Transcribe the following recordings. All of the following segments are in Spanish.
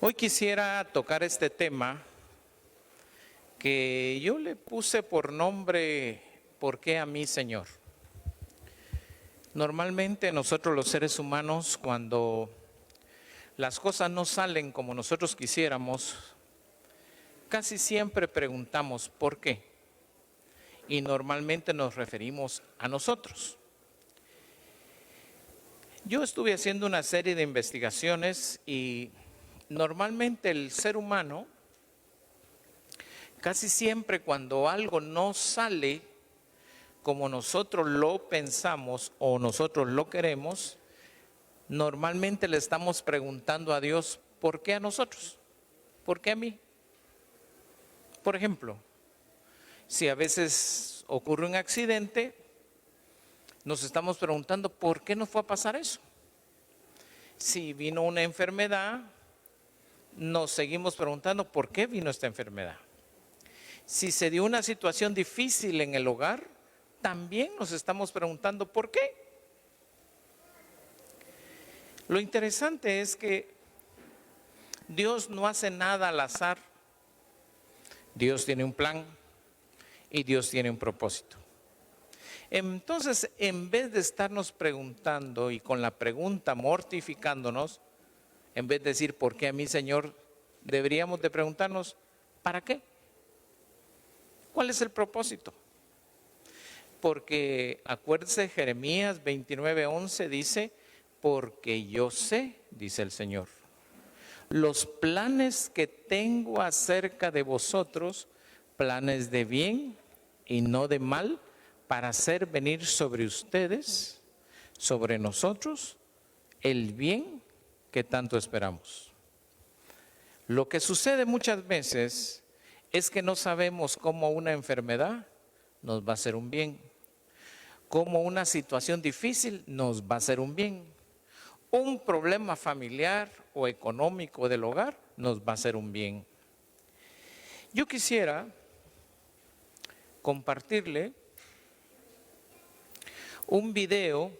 Hoy quisiera tocar este tema que yo le puse por nombre ¿Por qué a mí, Señor? Normalmente nosotros los seres humanos, cuando las cosas no salen como nosotros quisiéramos, casi siempre preguntamos ¿por qué? Y normalmente nos referimos a nosotros. Yo estuve haciendo una serie de investigaciones y normalmente el ser humano, casi siempre cuando algo no sale como nosotros lo pensamos o nosotros lo queremos, normalmente le estamos preguntando a Dios, ¿por qué a nosotros? ¿Por qué a mí? Por ejemplo, si a veces ocurre un accidente, nos estamos preguntando, ¿por qué nos fue a pasar eso? Si vino una enfermedad, nos seguimos preguntando, ¿por qué vino esta enfermedad? Si se dio una situación difícil en el hogar, también nos estamos preguntando, ¿por qué? Lo interesante es que Dios no hace nada al azar. Dios tiene un plan y Dios tiene un propósito. Entonces, en vez de estarnos preguntando y con la pregunta mortificándonos, en vez de decir, ¿por qué a mí, Señor? Deberíamos de preguntarnos, ¿para qué? ¿Cuál es el propósito? Porque acuérdese, Jeremías 29:11 dice, porque yo sé, dice el Señor, los planes que tengo acerca de vosotros, planes de bien y no de mal, para hacer venir sobre ustedes, sobre nosotros, el bien que tanto esperamos. Lo que sucede muchas veces es que no sabemos cómo una enfermedad nos va a hacer un bien, cómo una situación difícil nos va a hacer un bien, un problema familiar o económico del hogar nos va a hacer un bien. Yo quisiera compartirle un video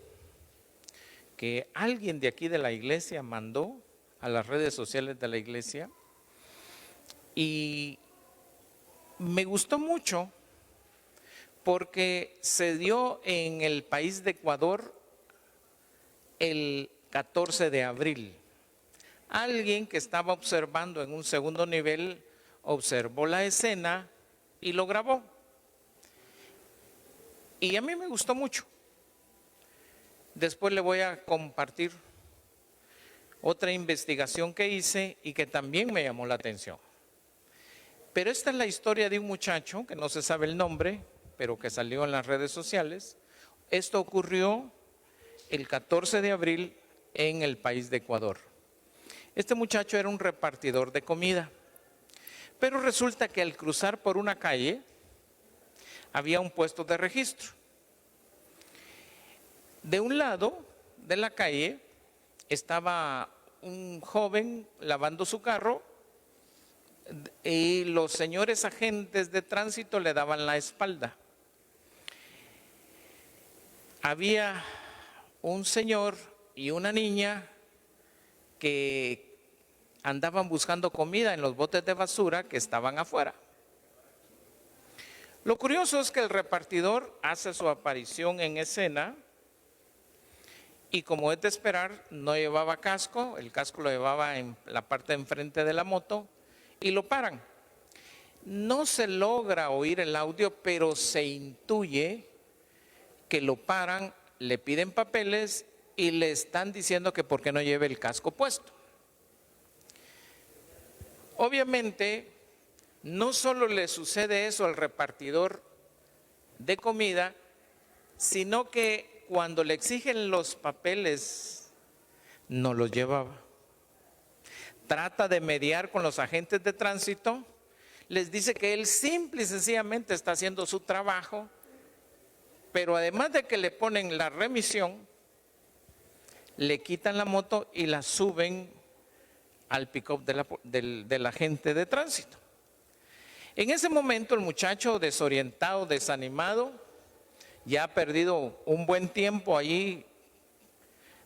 que alguien de aquí de la iglesia mandó a las redes sociales de la iglesia y me gustó mucho porque se dio en el país de Ecuador el 14 de abril. Alguien que estaba observando en un segundo nivel observó la escena y lo grabó. Y a mí me gustó mucho. Después le voy a compartir otra investigación que hice y que también me llamó la atención. Pero esta es la historia de un muchacho, que no se sabe el nombre, pero que salió en las redes sociales. Esto ocurrió el 14 de abril en el país de Ecuador. Este muchacho era un repartidor de comida, pero resulta que al cruzar por una calle había un puesto de registro. De un lado de la calle estaba un joven lavando su carro y los señores agentes de tránsito le daban la espalda. Había un señor y una niña que andaban buscando comida en los botes de basura que estaban afuera. Lo curioso es que el repartidor hace su aparición en escena y, como es de esperar, no llevaba casco, el casco lo llevaba en la parte de enfrente de la moto y lo paran. No se logra oír el audio, pero se intuye que lo paran, le piden papeles y le están diciendo que por qué no lleve el casco puesto. Obviamente, no solo le sucede eso al repartidor de comida, sino que cuando le exigen los papeles, no los llevaba. Trata de mediar con los agentes de tránsito, les dice que él simple y sencillamente está haciendo su trabajo, pero además de que le ponen la remisión, le quitan la moto y la suben al pick-up del agente de tránsito. En ese momento el muchacho, desorientado, desanimado, ya ha perdido un buen tiempo allí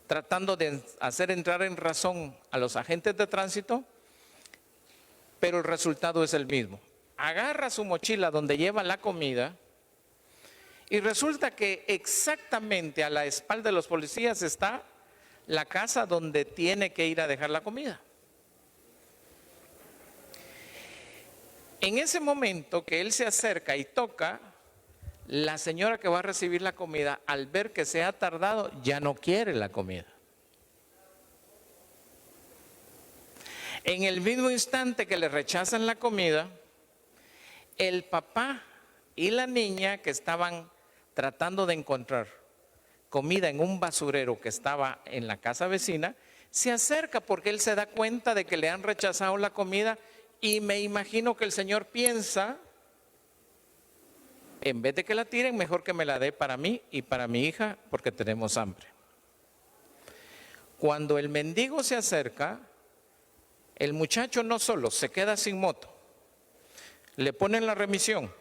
tratando de hacer entrar en razón a los agentes de tránsito, pero el resultado es el mismo. Agarra su mochila donde lleva la comida y resulta que exactamente a la espalda de los policías está la casa donde tiene que ir a dejar la comida. En ese momento que él se acerca y toca, la señora que va a recibir la comida, al ver que se ha tardado, ya no quiere la comida. En el mismo instante que le rechazan la comida, el papá y la niña que estaban tratando de encontrar comida en un basurero que estaba en la casa vecina, se acerca porque él se da cuenta de que le han rechazado la comida y me imagino que el señor piensa, en vez de que la tiren, mejor que me la dé para mí y para mi hija porque tenemos hambre. Cuando el mendigo se acerca, el muchacho no solo se queda sin moto, le ponen la remisión,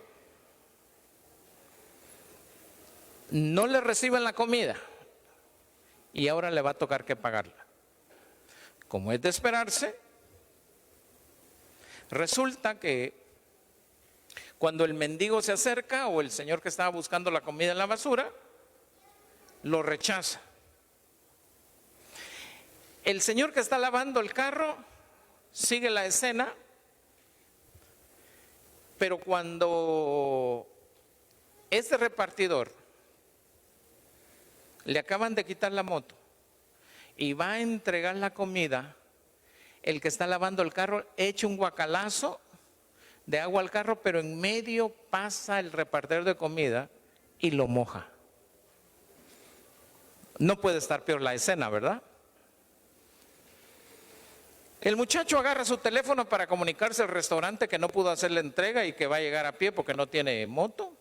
no le reciben la comida y ahora le va a tocar que pagarla. Como es de esperarse, resulta que cuando el mendigo se acerca o el señor que estaba buscando la comida en la basura, lo rechaza. El señor que está lavando el carro sigue la escena, pero cuando este repartidor le acaban de quitar la moto y va a entregar la comida, el que está lavando el carro echa un guacalazo de agua al carro, pero en medio pasa el repartidor de comida y lo moja. No puede estar peor la escena, ¿verdad? El muchacho agarra su teléfono para comunicarse al restaurante que no pudo hacer la entrega y que va a llegar a pie porque no tiene moto.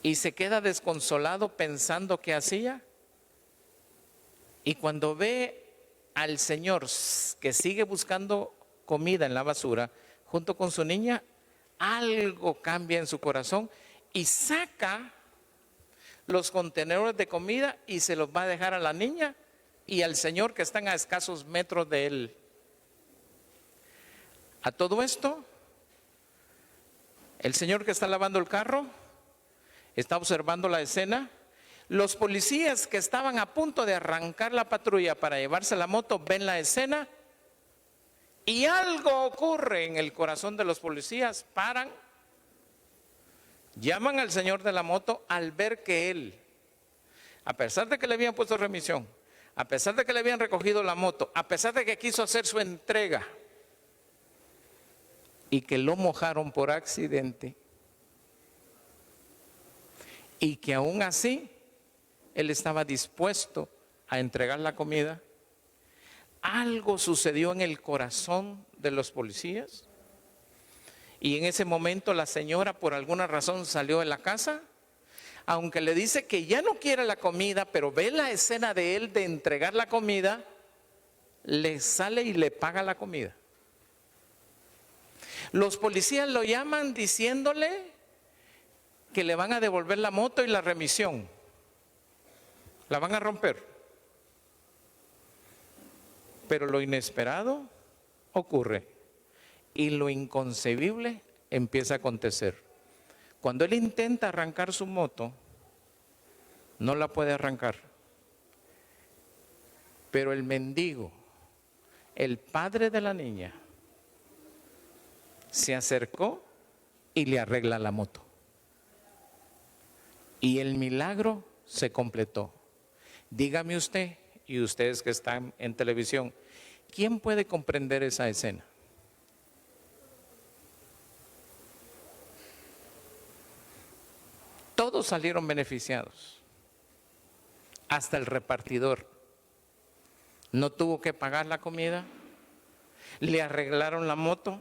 Y se queda desconsolado pensando qué hacía. Y cuando ve al señor que sigue buscando comida en la basura junto con su niña, algo cambia en su corazón y saca los contenedores de comida y se los va a dejar a la niña y al señor que están a escasos metros de él. A todo esto, el señor que está lavando el carro está observando la escena. Los policías que estaban a punto de arrancar la patrulla para llevarse la moto ven la escena y algo ocurre en el corazón de los policías. Paran, llaman al señor de la moto al ver que él, a pesar de que le habían puesto remisión, a pesar de que le habían recogido la moto, a pesar de que quiso hacer su entrega y que lo mojaron por accidente y que aún así él estaba dispuesto a entregar la comida, algo sucedió en el corazón de los policías y en ese momento la señora por alguna razón salió de la casa. Aunque le dice que ya no quiere la comida, pero ve la escena de él de entregar la comida, le sale y le paga la comida. Los policías lo llaman diciéndole que le van a devolver la moto y la remisión. La van a romper. Pero lo inesperado ocurre y lo inconcebible empieza a acontecer. Cuando él intenta arrancar su moto, no la puede arrancar. Pero el mendigo, el padre de la niña, se acercó y le arregla la moto. Y el milagro se completó. Dígame usted, y ustedes que están en televisión, ¿quién puede comprender esa escena? Todos salieron beneficiados, hasta el repartidor. No tuvo que pagar la comida, le arreglaron la moto,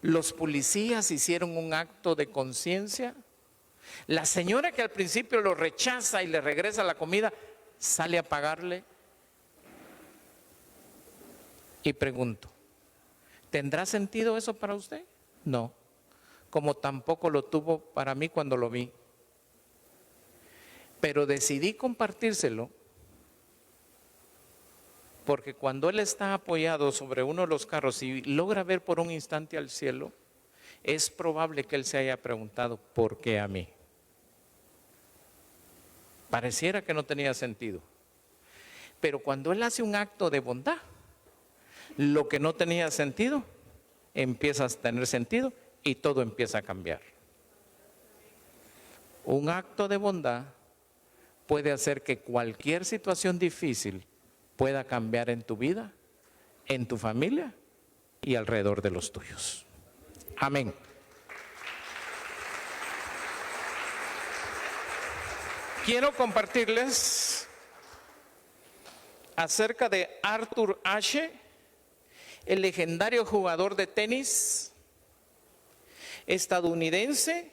los policías hicieron un acto de conciencia, la señora que al principio lo rechaza y le regresa la comida, sale a pagarle. Y pregunto, ¿tendrá sentido eso para usted? No, como tampoco lo tuvo para mí cuando lo vi. Pero decidí compartírselo Porque cuando él está apoyado sobre uno de los carros y logra ver por un instante al cielo, es probable que él se haya preguntado, ¿por qué a mí? Pareciera que no tenía sentido. Pero cuando él hace un acto de bondad, lo que no tenía sentido empieza a tener sentido y todo empieza a cambiar. Un acto de bondad puede hacer que cualquier situación difícil pueda cambiar en tu vida, en tu familia y alrededor de los tuyos. Amén. Quiero compartirles acerca de Arthur Ashe, el legendario jugador de tenis estadounidense.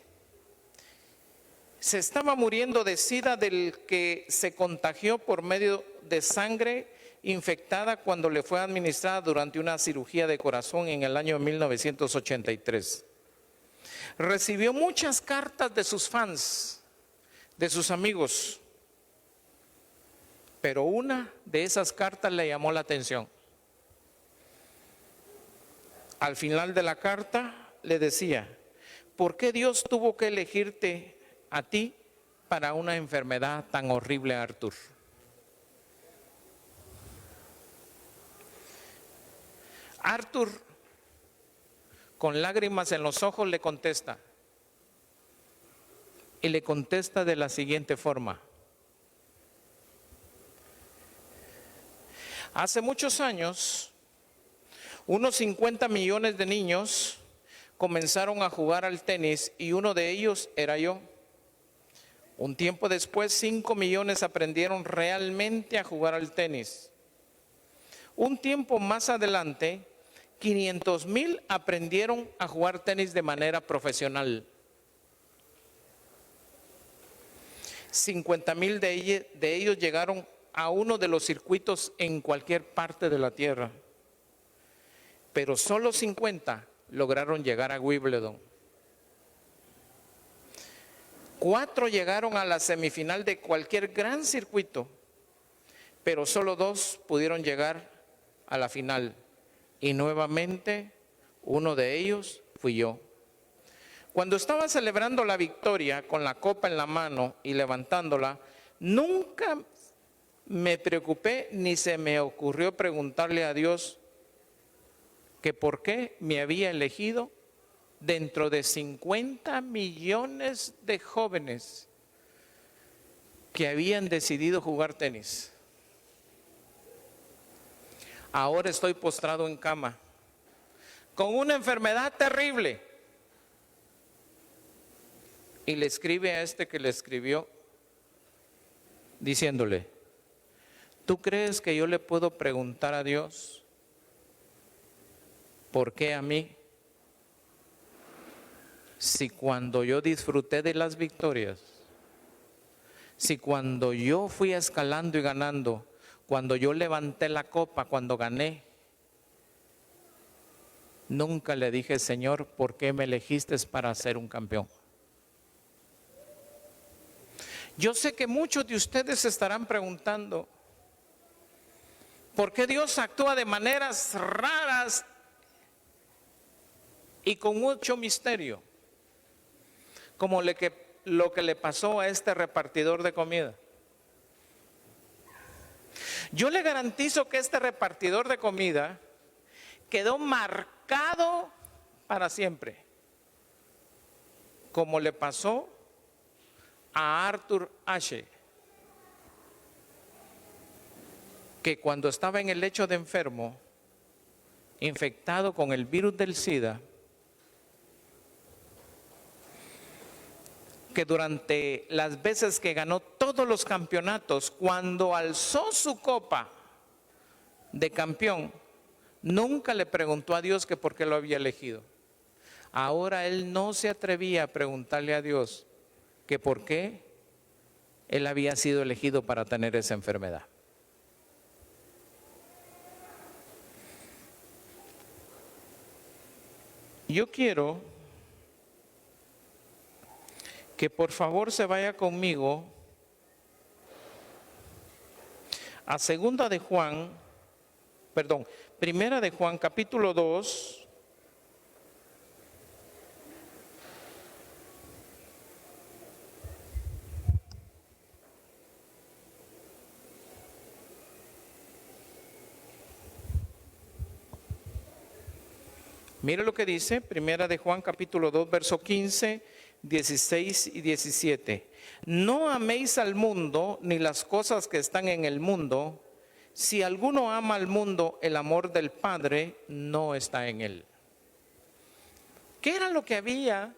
Se estaba muriendo de SIDA, del que se contagió por medio de sangre infectada cuando le fue administrada durante una cirugía de corazón en el año 1983. Recibió muchas cartas de sus fans, de sus amigos, pero una de esas cartas le llamó la atención. Al final de la carta le decía, ¿por qué Dios tuvo que elegirte a ti para una enfermedad tan horrible, Arthur? Arthur, con lágrimas en los ojos, le contesta. Y le contesta de la siguiente forma. Hace muchos años, unos 50 millones de niños comenzaron a jugar al tenis y uno de ellos era yo. Un tiempo después, 5 millones aprendieron realmente a jugar al tenis. Un tiempo más adelante, 500,000 aprendieron a jugar tenis de manera profesional. 50,000 de ellos llegaron a uno de los circuitos en cualquier parte de la tierra. Pero solo 50 lograron llegar a Wimbledon. 4 llegaron a la semifinal de cualquier gran circuito, pero solo 2 pudieron llegar a la final. Y nuevamente, uno de ellos fui yo. Cuando estaba celebrando la victoria con la copa en la mano y levantándola, nunca me preocupé ni se me ocurrió preguntarle a Dios que por qué me había elegido dentro de 50 millones de jóvenes que habían decidido jugar tenis. Ahora estoy postrado en cama, con una enfermedad terrible. Y le escribe a este que le escribió, diciéndole, ¿tú crees que yo le puedo preguntar a Dios por qué a mí? Si cuando yo disfruté de las victorias, si cuando yo fui escalando y ganando, cuando yo levanté la copa, cuando gané, nunca le dije, Señor, ¿por qué me elegiste para ser un campeón? Yo sé que muchos de ustedes se estarán preguntando, ¿por qué Dios actúa de maneras raras y con mucho misterio? Como lo que le pasó a este repartidor de comida. Yo le garantizo que este repartidor de comida quedó marcado para siempre, como le pasó a Arthur Ashe, que cuando estaba en el lecho de enfermo, infectado con el virus del SIDA, que durante las veces que ganó todos los campeonatos, cuando alzó su copa de campeón, nunca le preguntó a Dios que por qué lo había elegido. Ahora él no se atrevía a preguntarle a Dios que por qué él había sido elegido para tener esa enfermedad. Yo quiero que por favor se vaya conmigo a 2 de Juan, perdón, Primera de Juan capítulo 2. Mire lo que dice Primera de Juan capítulo 2, verso 15, 16 y 17. No améis al mundo ni las cosas que están en el mundo. Si alguno ama al mundo, el amor del Padre no está en él. ¿Qué era lo que había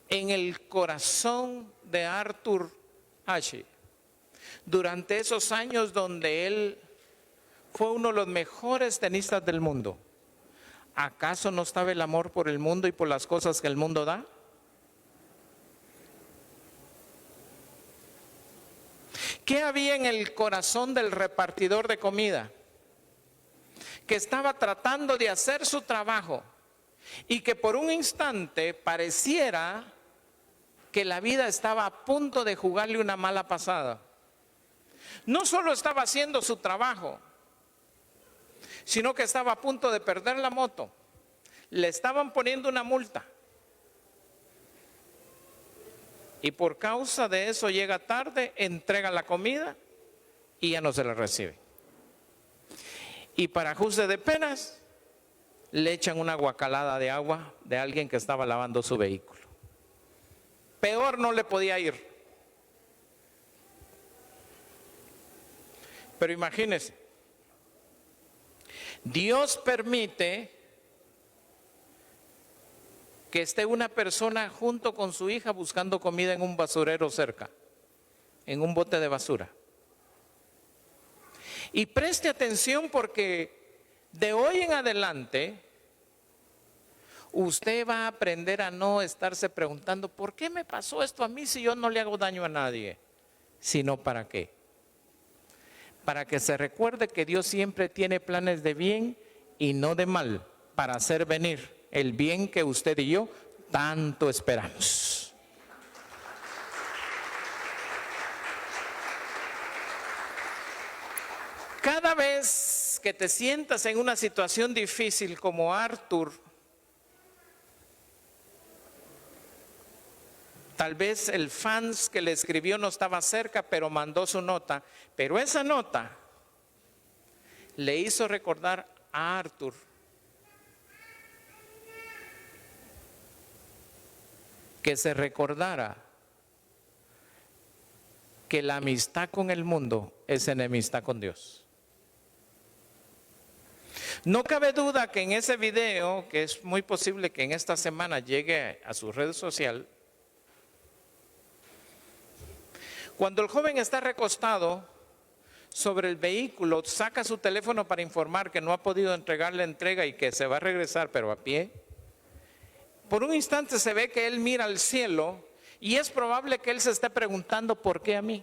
en el corazón de Arthur Ashe durante esos años donde él fue uno de los mejores tenistas del mundo? ¿Acaso no estaba el amor por el mundo y por las cosas que el mundo da? ¿Qué había en el corazón del repartidor de comida? Que estaba tratando de hacer su trabajo y que por un instante pareciera que la vida estaba a punto de jugarle una mala pasada. No solo estaba haciendo su trabajo, sino que estaba a punto de perder la moto. Le estaban poniendo una multa. Y por causa de eso llega tarde, entrega la comida y ya no se la recibe. Y para ajuste de penas, le echan una guacalada de agua de alguien que estaba lavando su vehículo. Peor no le podía ir. Pero imagínense, Dios permite que esté una persona junto con su hija buscando comida en un basurero cerca, en un bote de basura. Y preste atención porque de hoy en adelante usted va a aprender a no estarse preguntando, ¿por qué me pasó esto a mí si yo no le hago daño a nadie? Sino ¿para qué? Para que se recuerde que Dios siempre tiene planes de bien y no de mal, para hacer venir el bien que usted y yo tanto esperamos. Cada vez que te sientas en una situación difícil como Arthur, tal vez el fans que le escribió no estaba cerca, pero mandó su nota. Pero esa nota le hizo recordar a Arthur que se recordara que la amistad con el mundo es enemistad con Dios. No cabe duda que en ese video, que es muy posible que en esta semana llegue a su red social, cuando el joven está recostado sobre el vehículo, saca su teléfono para informar que no ha podido entregar la entrega y que se va a regresar, pero a pie. Por un instante se ve que él mira al cielo y es probable que él se esté preguntando, ¿por qué a mí?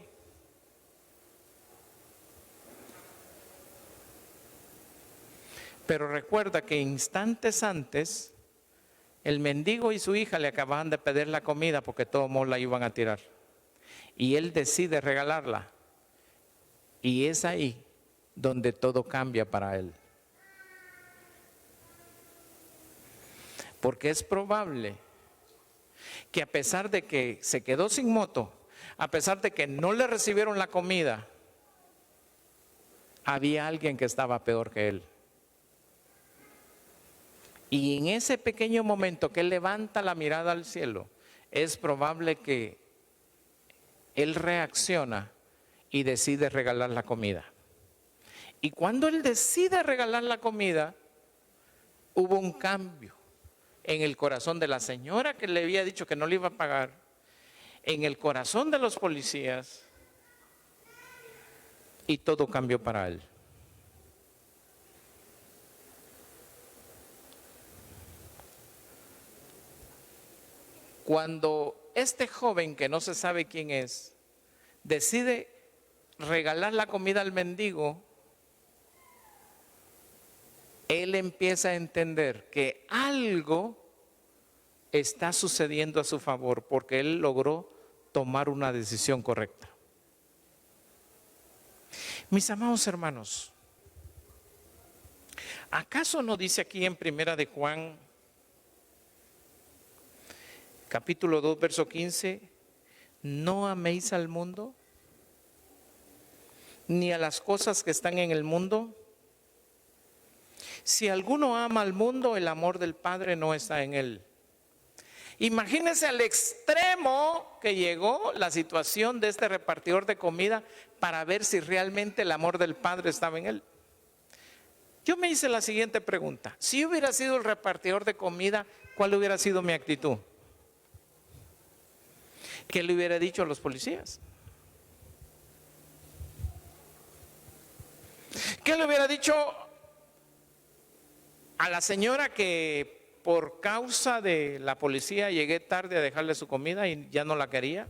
Pero recuerda que instantes antes, el mendigo y su hija le acababan de pedir la comida porque todos modos la iban a tirar. Y él decide regalarla. Y es ahí donde todo cambia para él. Porque es probable que a pesar de que se quedó sin moto, a pesar de que no le recibieron la comida, había alguien que estaba peor que él. Y en ese pequeño momento que él levanta la mirada al cielo, es probable que él reacciona y decide regalar la comida. Y cuando él decide regalar la comida, hubo un cambio en el corazón de la señora que le había dicho que no le iba a pagar, en el corazón de los policías, y todo cambió para él. Cuando este joven, que no se sabe quién es, decide regalar la comida al mendigo, él empieza a entender que algo está sucediendo a su favor porque él logró tomar una decisión correcta. Mis amados hermanos, ¿Acaso no dice aquí en Primera de Juan, capítulo 2, verso 15, no améis al mundo, ni a las cosas que están en el mundo? Si alguno ama al mundo, el amor del Padre no está en él. Imagínense al extremo que llegó la situación de este repartidor de comida para ver si realmente el amor del Padre estaba en él. Yo me hice la siguiente pregunta: si hubiera sido el repartidor de comida, ¿cuál hubiera sido mi actitud? ¿Qué le hubiera dicho a los policías? ¿Qué le hubiera dicho a la señora que por causa de la policía llegué tarde a dejarle su comida y ya no la quería?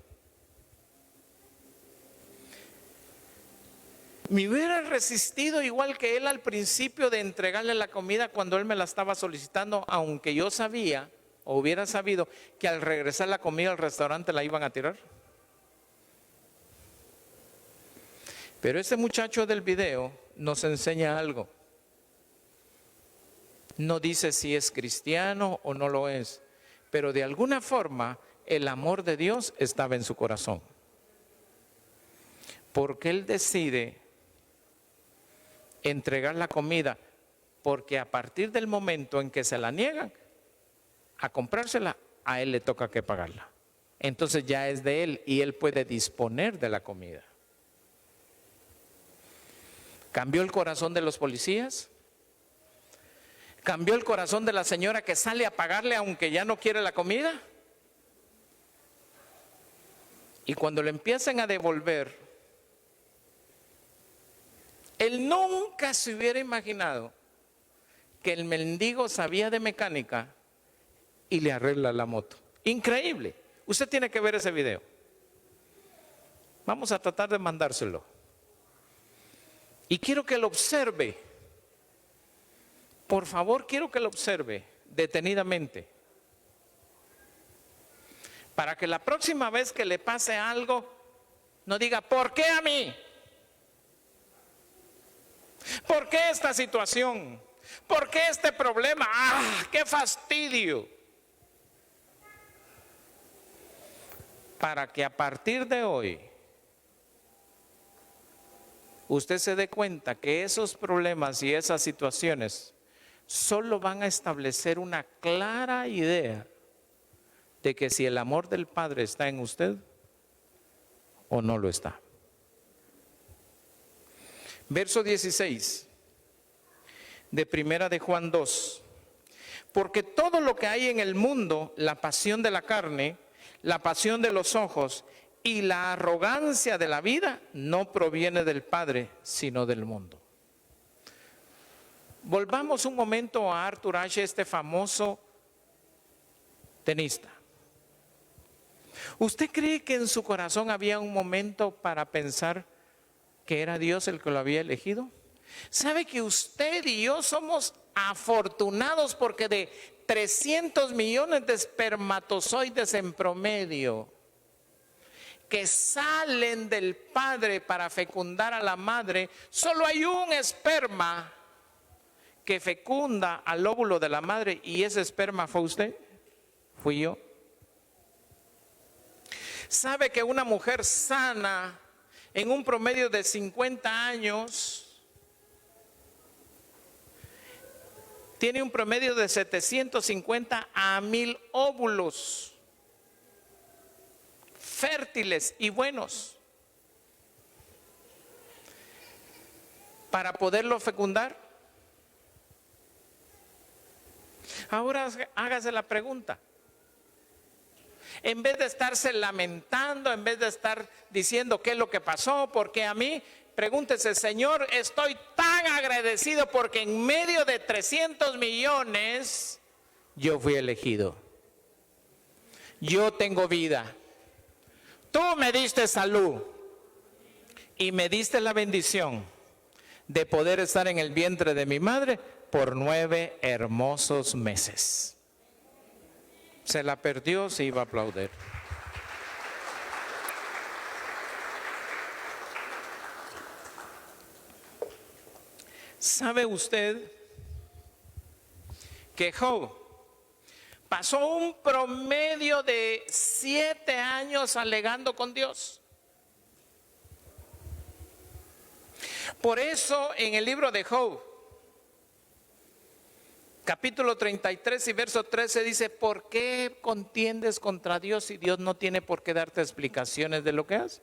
Me hubiera resistido igual que él al principio de entregarle la comida cuando él me la estaba solicitando, aunque yo sabía o hubiera sabido que al regresar la comida al restaurante la iban a tirar. Pero este muchacho del video nos enseña algo. No dice si es cristiano o no lo es, pero de alguna forma el amor de Dios estaba en su corazón. Porque él decide entregar la comida, porque a partir del momento en que se la niegan a comprársela, a él le toca que pagarla. Entonces ya es de él y él puede disponer de la comida. ¿Cambió el corazón de los policías? ¿Cambió el corazón de la señora que sale a pagarle aunque ya no quiere la comida? Y cuando le empiezan a devolver, él nunca se hubiera imaginado que el mendigo sabía de mecánica y le arregla la moto. Increíble. Usted tiene que ver ese video. Vamos a tratar de mandárselo. Y quiero que lo observe. Por favor, quiero que lo observe detenidamente. Para que la próxima vez que le pase algo, no diga, ¿por qué a mí? ¿Por qué esta situación? ¿Por qué este problema? ¡Ah, qué fastidio! Para que a partir de hoy usted se dé cuenta que esos problemas y esas situaciones solo van a establecer una clara idea de que si el amor del Padre está en usted o no lo está. Verso 16 de Primera de Juan 2. Porque todo lo que hay en el mundo, la pasión de la carne, la pasión de los ojos y la arrogancia de la vida, no proviene del Padre, sino del mundo. Volvamos un momento a Arthur Ashe, este famoso tenista. ¿Usted cree que en su corazón había un momento para pensar que era Dios el que lo había elegido? ¿Sabe que usted y yo somos afortunados porque de 300 millones de espermatozoides en promedio que salen del padre para fecundar a la madre, solo hay un esperma que fecunda al óvulo de la madre, y ese esperma fue usted, fui yo? ¿Sabe que una mujer sana en un promedio de 50 años tiene un promedio de 750 a 1000 óvulos fértiles y buenos para poderlo fecundar? Ahora hágase la pregunta. En vez de estarse lamentando, en vez de estar diciendo qué es lo que pasó, por qué a mí, pregúntese, Señor, estoy tan agradecido porque en medio de 300 millones yo fui elegido. Yo tengo vida. Tú me diste salud y me diste la bendición de poder estar en el vientre de mi madre por 9 hermosos meses. Se la perdió, se iba a aplaudir. ¿Sabe usted que Job pasó un promedio de 7 años alegando con Dios. Por eso en el libro de Job, capítulo 33 y verso 13 dice: ¿por qué contiendes contra Dios si Dios no tiene por qué darte explicaciones de lo que hace?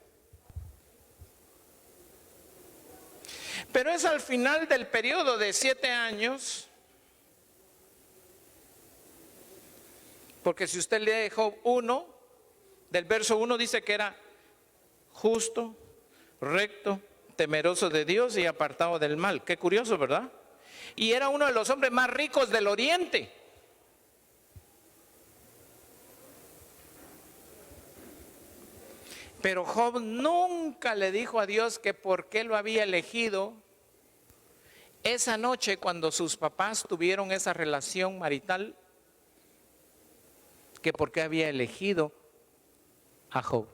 Pero es al final del periodo de 7 años, porque si usted lee Job 1, del verso 1 dice que era justo, recto, temeroso de Dios y apartado del mal. Qué curioso, ¿verdad? Y era uno de los hombres más ricos del oriente. Pero Job nunca le dijo a Dios que por qué lo había elegido esa noche cuando sus papás tuvieron esa relación marital, que por qué había elegido a Job.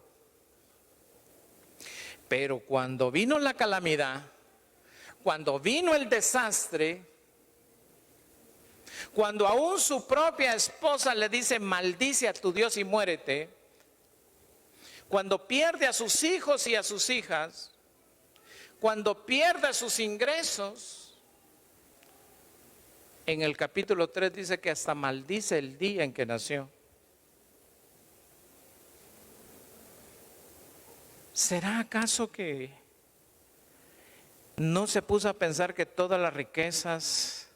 Pero cuando vino la calamidad, cuando vino el desastre, cuando aún su propia esposa le dice: maldice a tu Dios y muérete, cuando pierde a sus hijos y a sus hijas, cuando pierde sus ingresos, en el capítulo 3 dice que hasta maldice el día en que nació. ¿Será acaso que no se puso a pensar que todas las riquezas,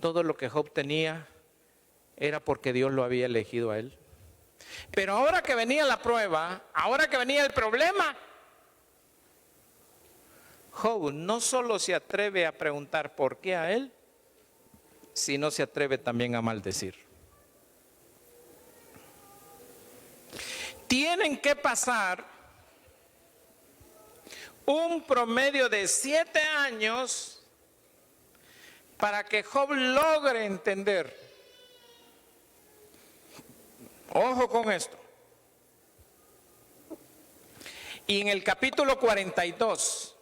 todo lo que Job tenía, era porque Dios lo había elegido a él? Pero ahora que venía la prueba, ahora que venía el problema, Job no solo se atreve a preguntar por qué a él, sino se atreve también a maldecir. Tienen que pasar un promedio de 7 años para que Job logre entender. Ojo con esto. Y en el capítulo 42,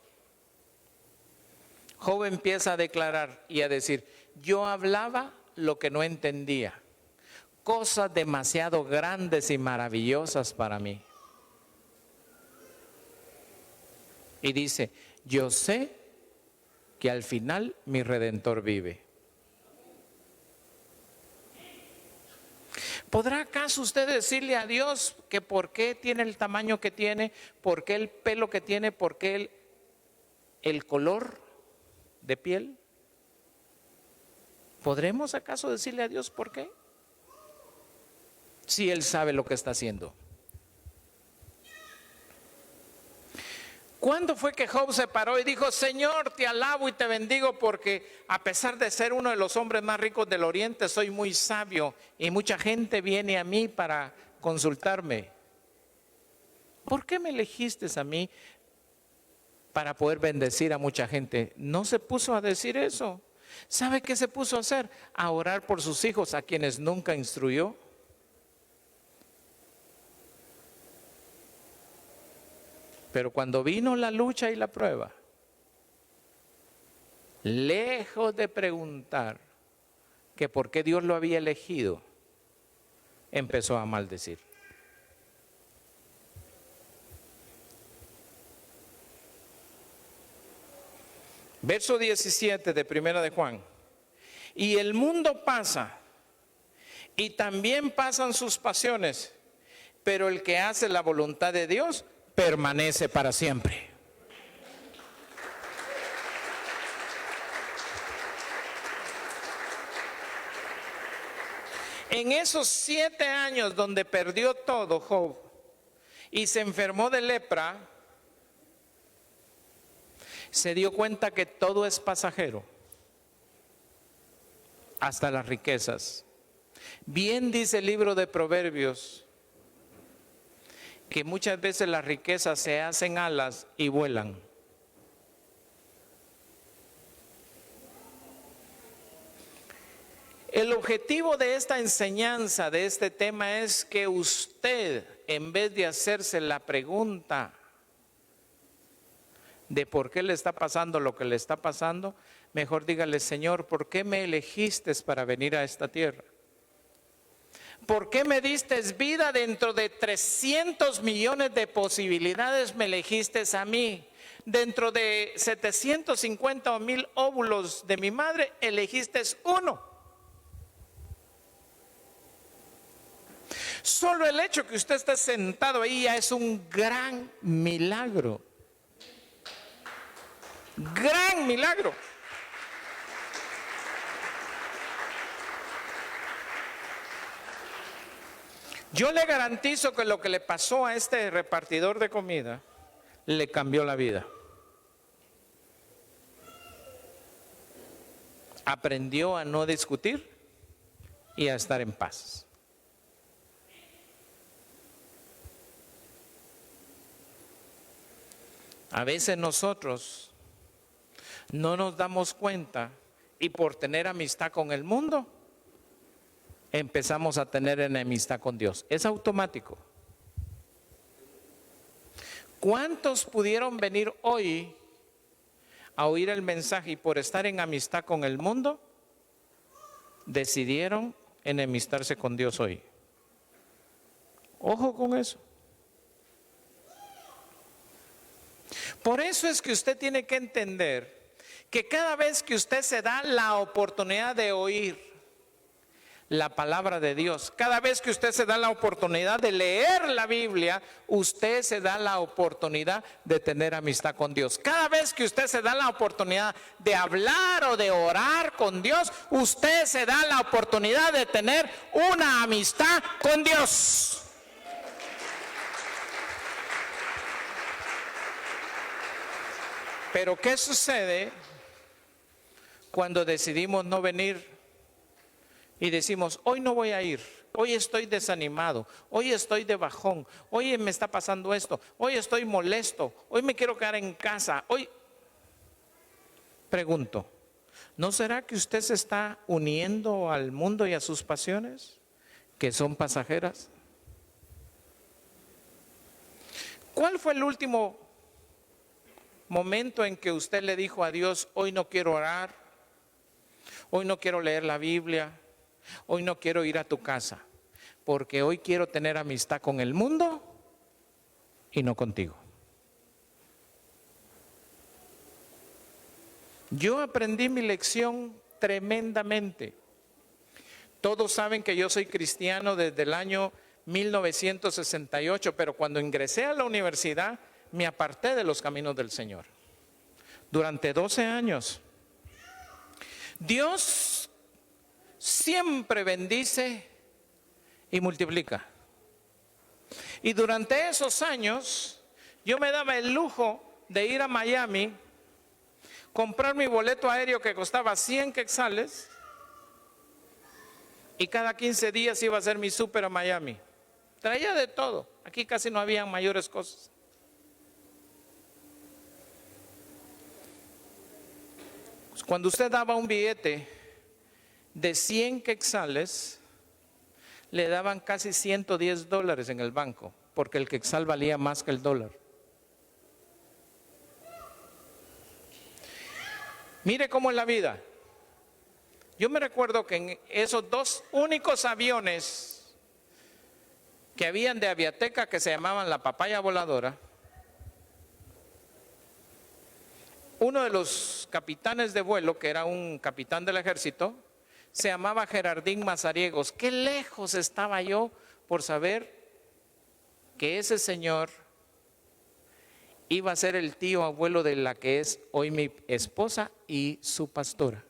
Job empieza a declarar y a decir: yo hablaba lo que no entendía, cosas demasiado grandes y maravillosas para mí. Y dice: yo sé que al final mi Redentor vive. ¿Podrá acaso usted decirle a Dios que por qué tiene el tamaño que tiene, por qué el pelo que tiene, por qué el color de piel? ¿Podremos acaso decirle a Dios por qué? Si Él sabe lo que está haciendo. ¿Cuándo fue que Job se paró y dijo: Señor, te alabo y te bendigo porque a pesar de ser uno de los hombres más ricos del oriente, soy muy sabio y mucha gente viene a mí para consultarme? ¿Por qué me elegiste a mí para poder bendecir a mucha gente? No se puso a decir eso. ¿Sabe qué se puso a hacer? A orar por sus hijos, a quienes nunca instruyó. Pero cuando vino la lucha y la prueba, lejos de preguntar que por qué Dios lo había elegido, empezó a maldecir. Verso 17 de Primera de Juan: y el mundo pasa, y también pasan sus pasiones, pero el que hace la voluntad de Dios permanece para siempre. En esos 7 años donde perdió todo Job y se enfermó de lepra, se dio cuenta que todo es pasajero, hasta las riquezas. Bien dice el libro de Proverbios que muchas veces las riquezas se hacen alas y vuelan. El objetivo de esta enseñanza, de este tema, es que usted, en vez de hacerse la pregunta, de por qué le está pasando lo que le está pasando, mejor dígale: Señor, ¿por qué me elegiste para venir a esta tierra? ¿Por qué me diste vida dentro de 300 millones de posibilidades? Me elegiste a mí. Dentro de 750 o 1000 óvulos de mi madre, elegiste uno. Solo el hecho que usted esté sentado ahí ya es un gran milagro. Gran milagro. Yo le garantizo que lo que le pasó a este repartidor de comida le cambió la vida. Aprendió a no discutir y a estar en paz. A veces nosotros no nos damos cuenta y por tener amistad con el mundo empezamos a tener enemistad con Dios. Es automático. ¿Cuántos pudieron venir hoy a oír el mensaje y por estar en amistad con el mundo decidieron enemistarse con Dios hoy? Ojo con eso. Por eso es que usted tiene que entender que cada vez que usted se da la oportunidad de oír la palabra de Dios, cada vez que usted se da la oportunidad de leer la Biblia, usted se da la oportunidad de tener amistad con Dios. Cada vez que usted se da la oportunidad de hablar o de orar con Dios, usted se da la oportunidad de tener una amistad con Dios. Pero ¿qué sucede cuando decidimos no venir y decimos: hoy no voy a ir, hoy estoy desanimado, hoy estoy de bajón, hoy me está pasando esto, hoy estoy molesto, hoy me quiero quedar en casa? Hoy pregunto, ¿no será que usted se está uniendo al mundo y a sus pasiones, que son pasajeras? ¿Cuál fue el último momento en que usted le dijo a Dios: hoy no quiero orar, hoy no quiero leer la Biblia, hoy no quiero ir a tu casa, porque hoy quiero tener amistad con el mundo y no contigo? Yo aprendí mi lección tremendamente. Todos saben que yo soy cristiano desde el año 1968, pero cuando ingresé a la universidad me aparté de los caminos del Señor. Durante 12 años. Dios siempre bendice y multiplica. Y durante esos años yo me daba el lujo de ir a Miami, comprar mi boleto aéreo que costaba 100 quetzales y cada 15 días iba a hacer mi súper a Miami. Traía de todo. Aquí casi no había mayores cosas. Cuando usted daba un billete de 100 quetzales, le daban casi $110 en el banco, porque el quetzal valía más que el dólar. Mire cómo es la vida. Yo me recuerdo que en esos 2 únicos aviones que habían de Aviateca, que se llamaban la Papaya Voladora, uno de los capitanes de vuelo, que era un capitán del ejército, se llamaba Gerardín Mazariegos. Qué lejos estaba yo por saber que ese señor iba a ser el tío abuelo de la que es hoy mi esposa y su pastora.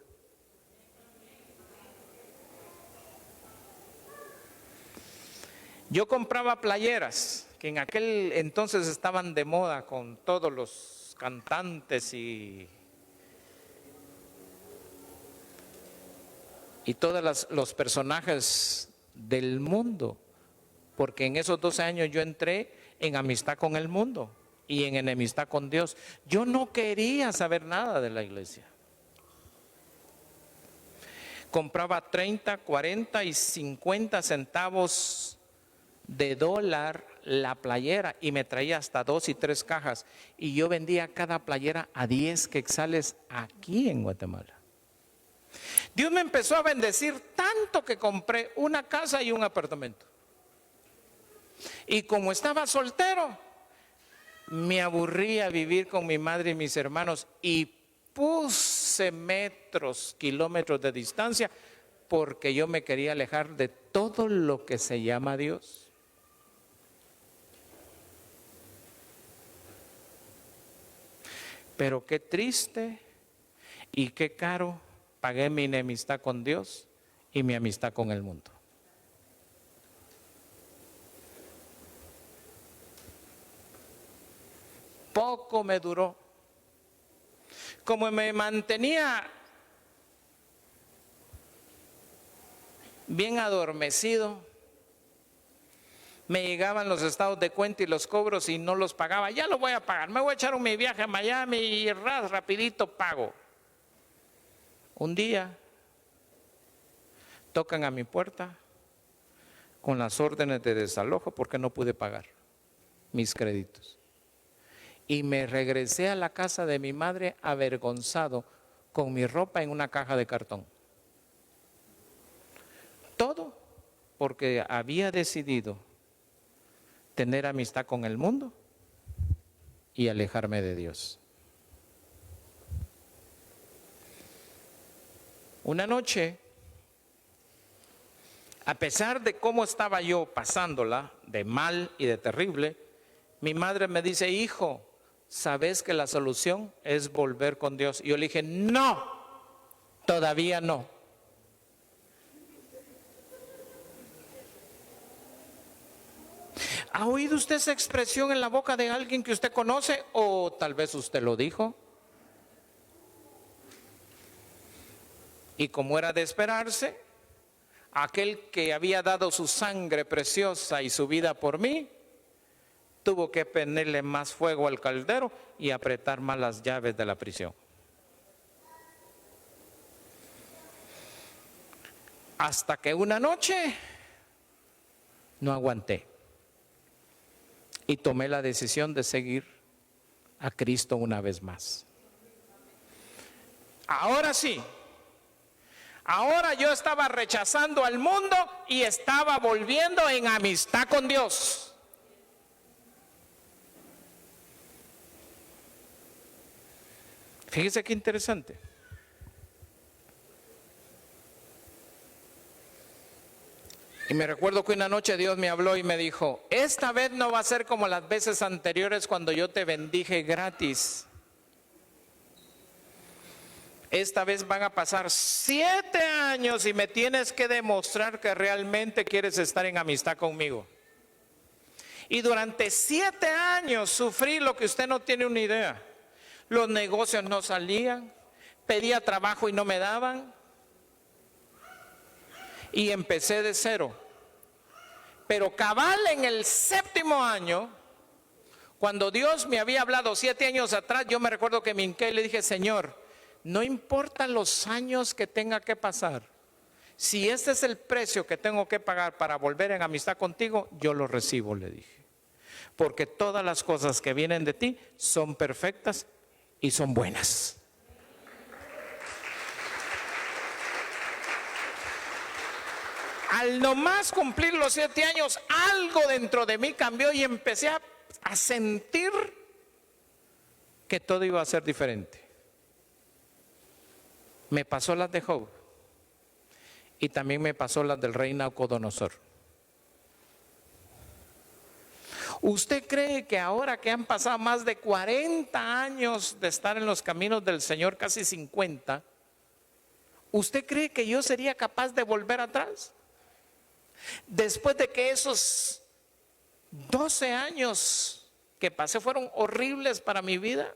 Yo compraba playeras que en aquel entonces estaban de moda, con todos los cantantes y todos los personajes del mundo, porque en esos 12 años yo entré en amistad con el mundo y en enemistad con Dios. Yo no quería saber nada de la iglesia. Compraba 30, 40 y 50 centavos de dólar la playera y me traía hasta 2 y 3 cajas. Y yo vendía cada playera a 10 quetzales aquí en Guatemala. Dios me empezó a bendecir tanto que compré una casa y un apartamento. Y como estaba soltero, me aburría vivir con mi madre y mis hermanos y puse metros, kilómetros de distancia porque yo me quería alejar de todo lo que se llama Dios. Pero qué triste y qué caro pagué mi enemistad con Dios y mi amistad con el mundo. Poco me duró. Como me mantenía bien adormecido, me llegaban los estados de cuenta y los cobros y no los pagaba. Ya lo voy a pagar, me voy a echar mi viaje a Miami y rapidito pago. Un día tocan a mi puerta con las órdenes de desalojo porque no pude pagar mis créditos. Y me regresé a la casa de mi madre avergonzado con mi ropa en una caja de cartón. Todo porque había decidido tener amistad con el mundo y alejarme de Dios. Una noche, a pesar de cómo estaba yo pasándola, de mal y de terrible, mi madre me dice: hijo, ¿sabes que la solución es volver con Dios? Y yo le dije: no, todavía no. ¿Ha oído usted esa expresión en la boca de alguien que usted conoce o tal vez usted lo dijo? Y como era de esperarse, aquel que había dado su sangre preciosa y su vida por mí, tuvo que ponerle más fuego al caldero y apretar más las llaves de la prisión. Hasta que una noche no aguanté y tomé la decisión de seguir a Cristo una vez más. Ahora sí, ahora yo estaba rechazando al mundo y estaba volviendo en amistad con Dios. Fíjese qué interesante. Y me recuerdo que una noche Dios me habló y me dijo: esta vez no va a ser como las veces anteriores cuando yo te bendije gratis. Esta vez van a pasar 7 años y me tienes que demostrar que realmente quieres estar en amistad conmigo. Y durante 7 años sufrí lo que usted no tiene una idea. Los negocios no salían, pedía trabajo y no me daban. Y empecé de cero. Pero cabal en el 7º año, cuando Dios me había hablado 7 años atrás, yo me recuerdo que me hinqué y le dije: Señor, no importa los años que tenga que pasar, si este es el precio que tengo que pagar para volver en amistad contigo, yo lo recibo, le dije. Porque todas las cosas que vienen de ti son perfectas y son buenas. Al nomás cumplir los 7 años, algo dentro de mí cambió y empecé a sentir que todo iba a ser diferente. Me pasó las de Job y también me pasó las del rey Nabucodonosor. ¿Usted cree que ahora que han pasado más de 40 años de estar en los caminos del Señor, casi 50, ¿usted cree que yo sería capaz de volver atrás? Después de que esos 12 años que pasé fueron horribles para mi vida.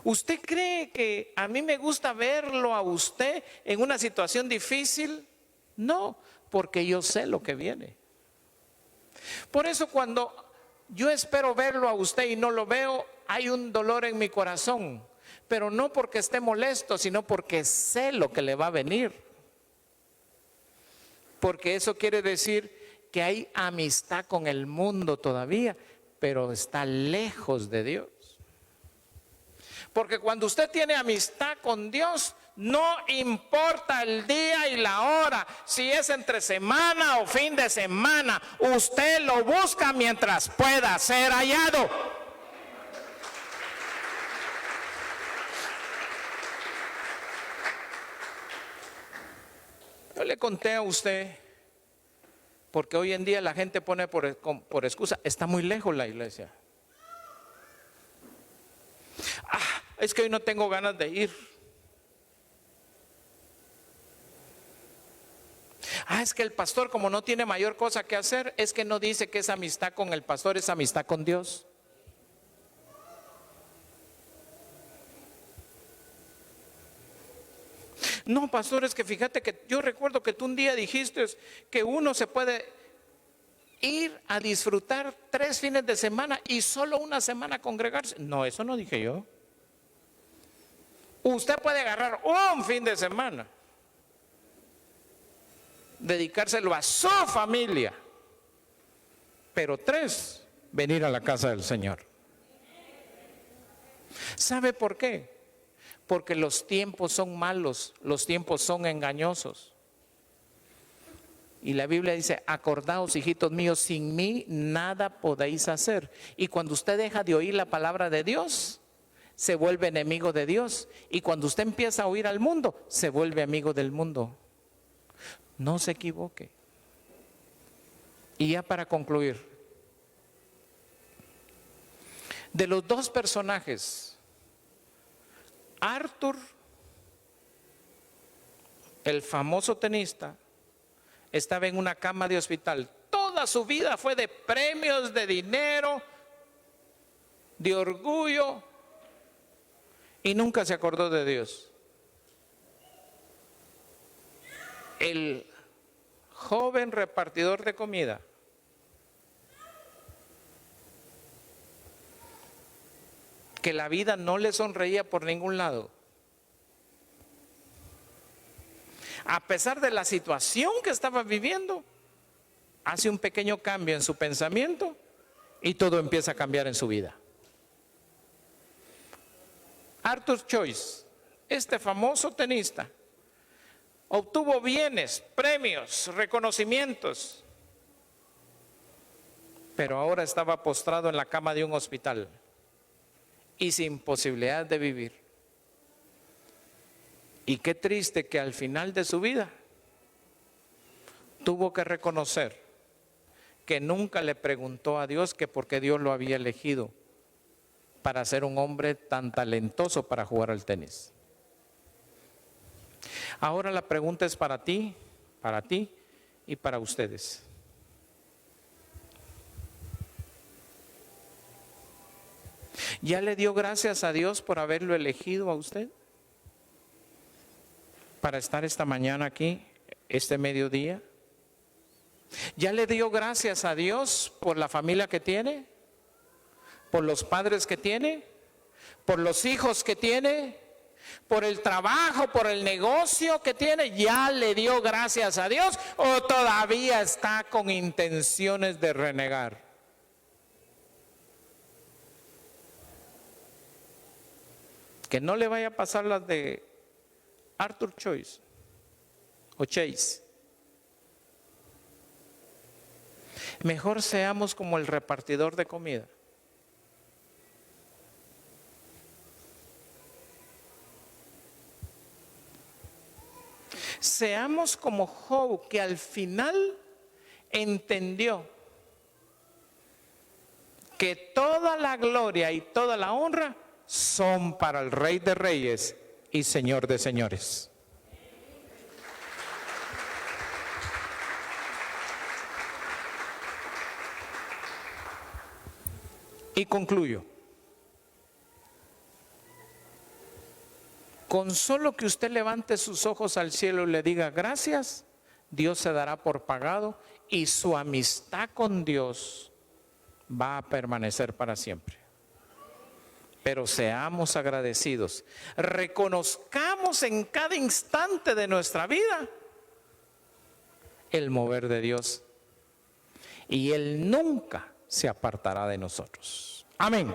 ¿Usted cree que a mí me gusta verlo a usted en una situación difícil? No, porque yo sé lo que viene. Por eso cuando yo espero verlo a usted y no lo veo, hay un dolor en mi corazón. Pero no porque esté molesto, sino porque sé lo que le va a venir. Porque eso quiere decir que hay amistad con el mundo todavía, pero está lejos de Dios. Porque cuando usted tiene amistad con Dios, no importa el día y la hora, si es entre semana o fin de semana, usted lo busca mientras pueda ser hallado. Yo le conté a usted, porque hoy en día la gente pone por excusa, está muy lejos la iglesia. Es que hoy no tengo ganas de ir. Es que el pastor, como no tiene mayor cosa que hacer, es que no dice que es amistad con el pastor, es amistad con Dios. No, pastor, es que fíjate que yo recuerdo que tú un día dijiste que uno se puede ir a disfrutar 3 fines de semana y solo una semana congregarse. No, eso no dije yo. Usted puede agarrar un fin de semana, dedicárselo a su familia, pero 3, venir a la casa del Señor. ¿Sabe por qué? Porque los tiempos son malos, los tiempos son engañosos. Y la Biblia dice, acordaos, hijitos míos, sin mí nada podéis hacer. Y cuando usted deja de oír la palabra de Dios, se vuelve enemigo de Dios. Y cuando usted empieza a oír al mundo, se vuelve amigo del mundo. No se equivoque. Y ya para concluir, de los 2 personajes, Arthur, el famoso tenista, estaba en una cama de hospital. Toda su vida fue de premios, de dinero, de orgullo, y nunca se acordó de Dios. El joven repartidor de comida, que la vida no le sonreía por ningún lado, a pesar de la situación que estaba viviendo, hace un pequeño cambio en su pensamiento y todo empieza a cambiar en su vida. Arthur Choice, este famoso tenista, obtuvo bienes, premios, reconocimientos, pero ahora estaba postrado en la cama de un hospital y sin posibilidad de vivir. Y qué triste que al final de su vida tuvo que reconocer que nunca le preguntó a Dios que por qué Dios lo había elegido para ser un hombre tan talentoso para jugar al tenis. Ahora la pregunta es para ti y para ustedes. ¿Ya le dio gracias a Dios por haberlo elegido a usted para estar esta mañana aquí, este mediodía? ¿Ya le dio gracias a Dios por la familia que tiene? ¿Por los padres que tiene? ¿Por los hijos que tiene? ¿Por el trabajo, por el negocio que tiene? ¿Ya le dio gracias a Dios o todavía está con intenciones de renegar? Que no le vaya a pasar las de Arthur Choice o Chase. Mejor seamos como el repartidor de comida. Seamos como Job, que al final entendió que toda la gloria y toda la honra son para el Rey de Reyes y Señor de Señores. Y concluyo. Con solo que usted levante sus ojos al cielo y le diga gracias, Dios se dará por pagado y su amistad con Dios va a permanecer para siempre. Pero seamos agradecidos, reconozcamos en cada instante de nuestra vida el mover de Dios y Él nunca se apartará de nosotros. Amén.